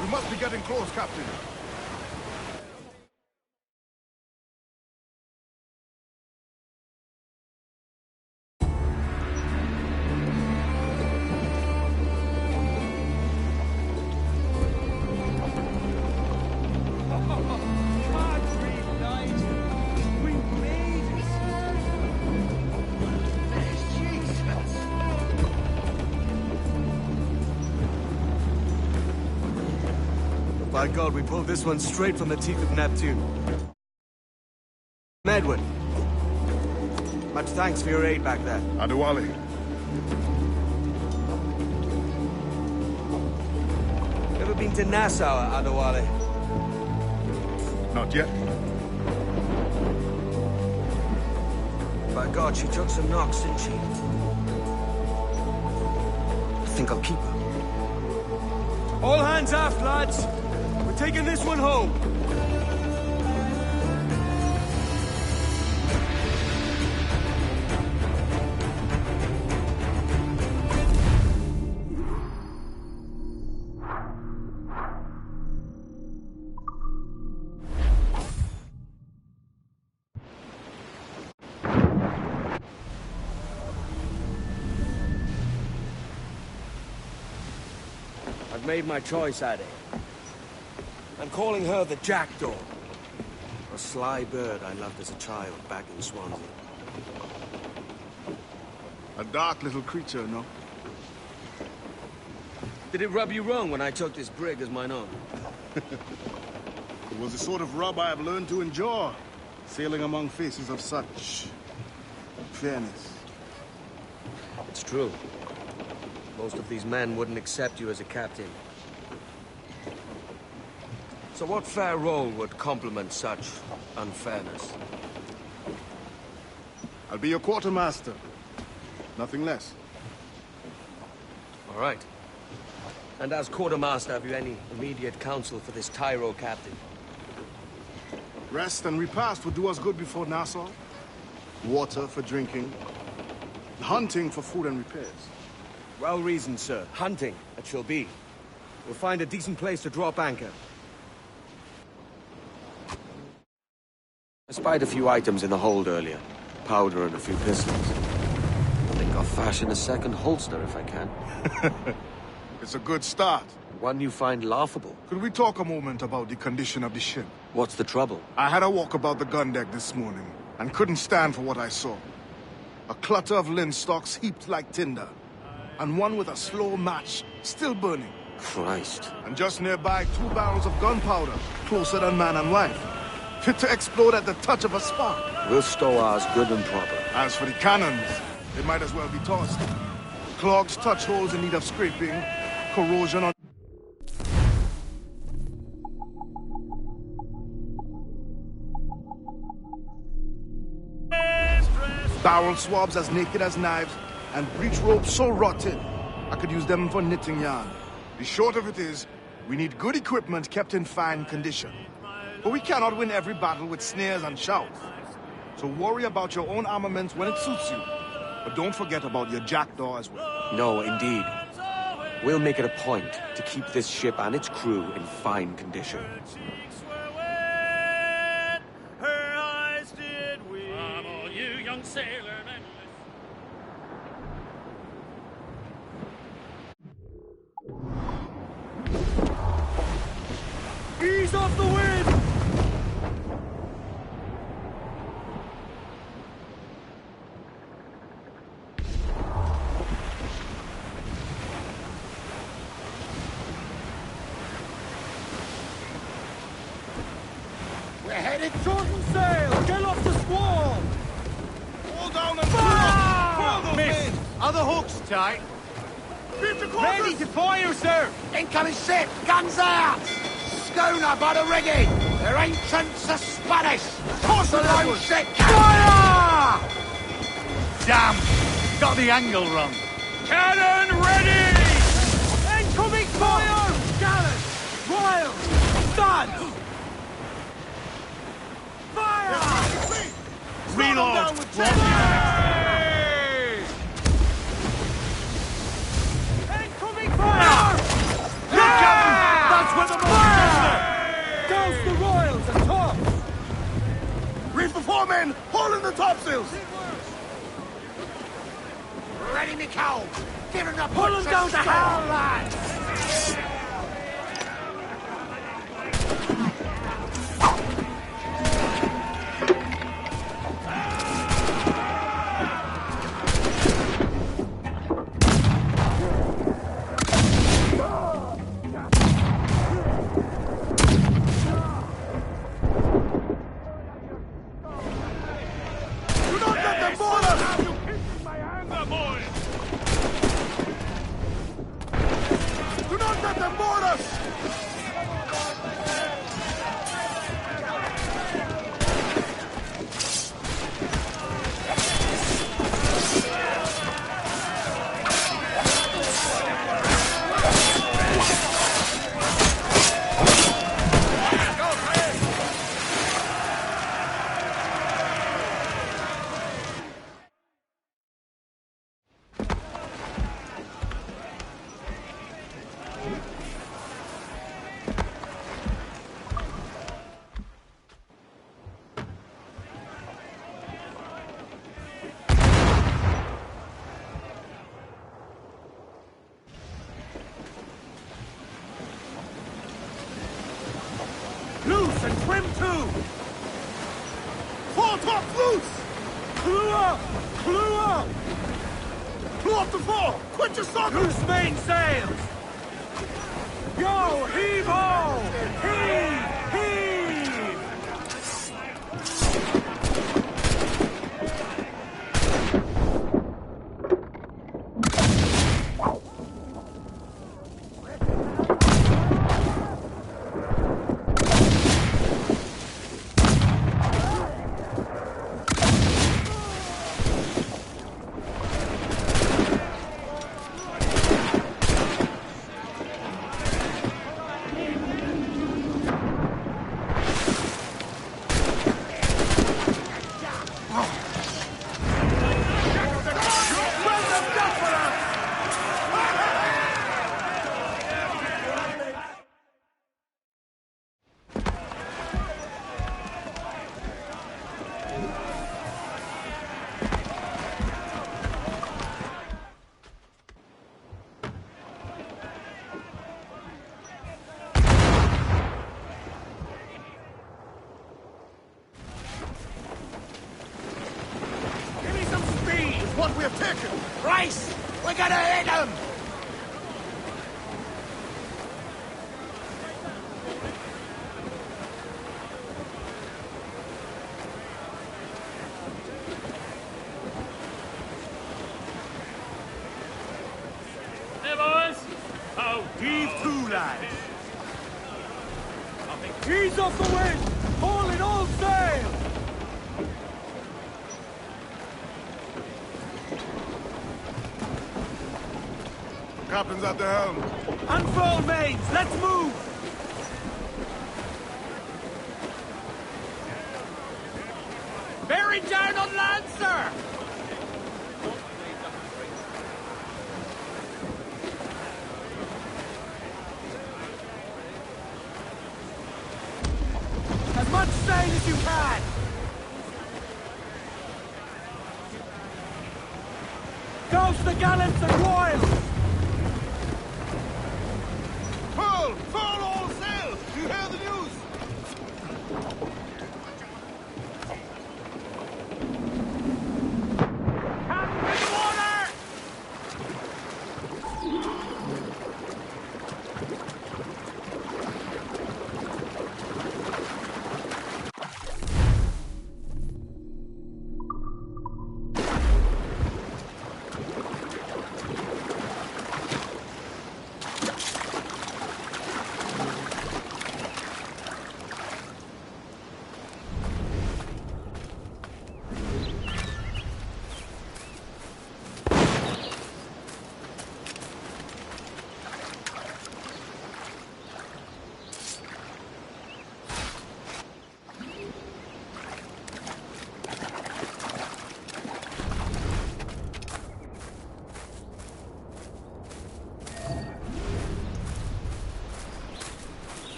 S15: We must be getting close, Captain.
S8: By God, we pulled this one straight from the teeth of Neptune. Edward. Much thanks for your aid back there.
S15: Adewale.
S8: Ever been to Nassau, Adewale?
S15: Not yet.
S8: By God, she took some knocks, didn't she? I think I'll keep her. All hands aft, lads! We're taking this one home. I've made my choice, Addy. I'm calling her the Jackdaw. A sly bird I loved as a child back in Swansea.
S15: A dark little creature, no?
S8: Did it rub you wrong when I took this brig as mine own?
S15: It was the sort of rub I have learned to endure, sailing among faces of such fairness.
S8: It's true. Most of these men wouldn't accept you as a captain. So what fair role would complement such unfairness?
S15: I'll be your quartermaster. Nothing less.
S8: All right. And as quartermaster, have you any immediate counsel for this tyro captain?
S15: Rest and repast would do us good before Nassau. Water for drinking. Hunting for food and repairs.
S8: Well reasoned, sir. Hunting, it shall be. We'll find a decent place to drop anchor. I spied a few items in the hold earlier. Powder and a few pistols. I think I'll fashion a second holster if I can.
S15: It's a good start.
S8: One you find laughable.
S15: Could we talk a moment about the condition of the ship?
S8: What's the trouble?
S15: I had a walk about the gun deck this morning, and couldn't stand for what I saw. A clutter of linstocks heaped like tinder, and one with a slow match still burning.
S8: Christ.
S15: And just nearby, 2 barrels of gunpowder, closer than man and wife. Fit to explode at the touch of a spark.
S8: We'll stow ours good and proper.
S15: As for the cannons, they might as well be tossed. Clogs touch holes in need of scraping, corrosion on... Towel swabs as naked as knives, and breech ropes so rotted, I could use them for knitting yarn. The short of it is, we need good equipment kept in fine condition. But we cannot win every battle with snares and shouts. So worry about your own armament when it suits you. But don't forget about your jackdaw as well.
S8: No, indeed. We'll make it a point to keep this ship and its crew in fine condition.
S3: Her eyes did weep. Come on, you young sailor men. Ease off the wind!
S15: We're headed
S3: Shorten sail! Get off the squall!
S15: Hold down and
S3: Fire!
S1: Miss! Are the hooks tight?
S3: Ready to fire, sir!
S16: Incoming ship! Guns out! Schooner by the rigging! Their ancients are Spanish!
S15: Toss the
S16: Below ship!
S1: Fire! Damn! Got the angle wrong.
S3: Cannon ready! Incoming fire! Gallant! Royal! Stand! Fire!
S1: Reload!
S3: Incoming fire!
S1: That's where the
S3: Douse the royals and tops!
S15: Reef the foremen! Haul in the topsails!
S16: Ready me cow! Giving the
S3: Pull them down to hell, lads!
S15: Do not let them board us! Do not let them board us!
S3: Loose and trim too!
S15: Fore top loose!
S3: Clew up! Clew up!
S15: Clew up the fore! Quit your socket!
S3: Loose main sails! Yo, heave ho! Heave! Heave!
S15: What we have taken!
S16: Race! We're gonna hit them!
S3: Hey, boys! Oh, heave to, lads! Ease off the wind! Haul in all sail!
S15: captain's at the helm.
S3: Unfurl mains! Let's move!
S16: Bearing down on land, sir!
S3: As much sail as you can! Ghost the gallants and royals!
S15: Furl all sail! Do you hear the news?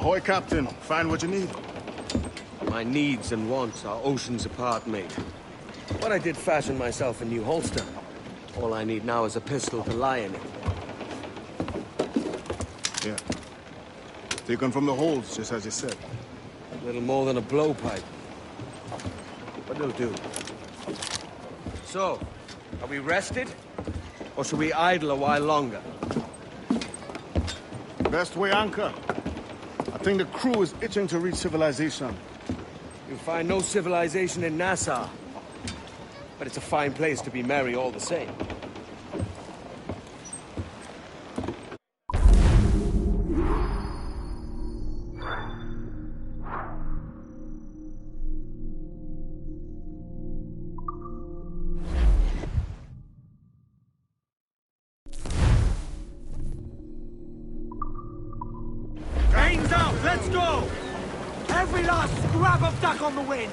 S15: Ahoy, Captain. Find what you need.
S8: My needs and wants are oceans apart, mate. But I did fashion myself a new holster. All I need now is a pistol to lie in it.
S15: Yeah. Taken from the holds, just as you said.
S8: Little more than a blowpipe. But it'll do. So, are we rested? Or should we idle a while longer?
S15: Best way anchor. I think the crew is itching to reach civilization.
S8: You'll find no civilization in Nassau. But it's a fine place to be merry all the same.
S16: Gains out, let's go! Every last scrap of duck on the wind!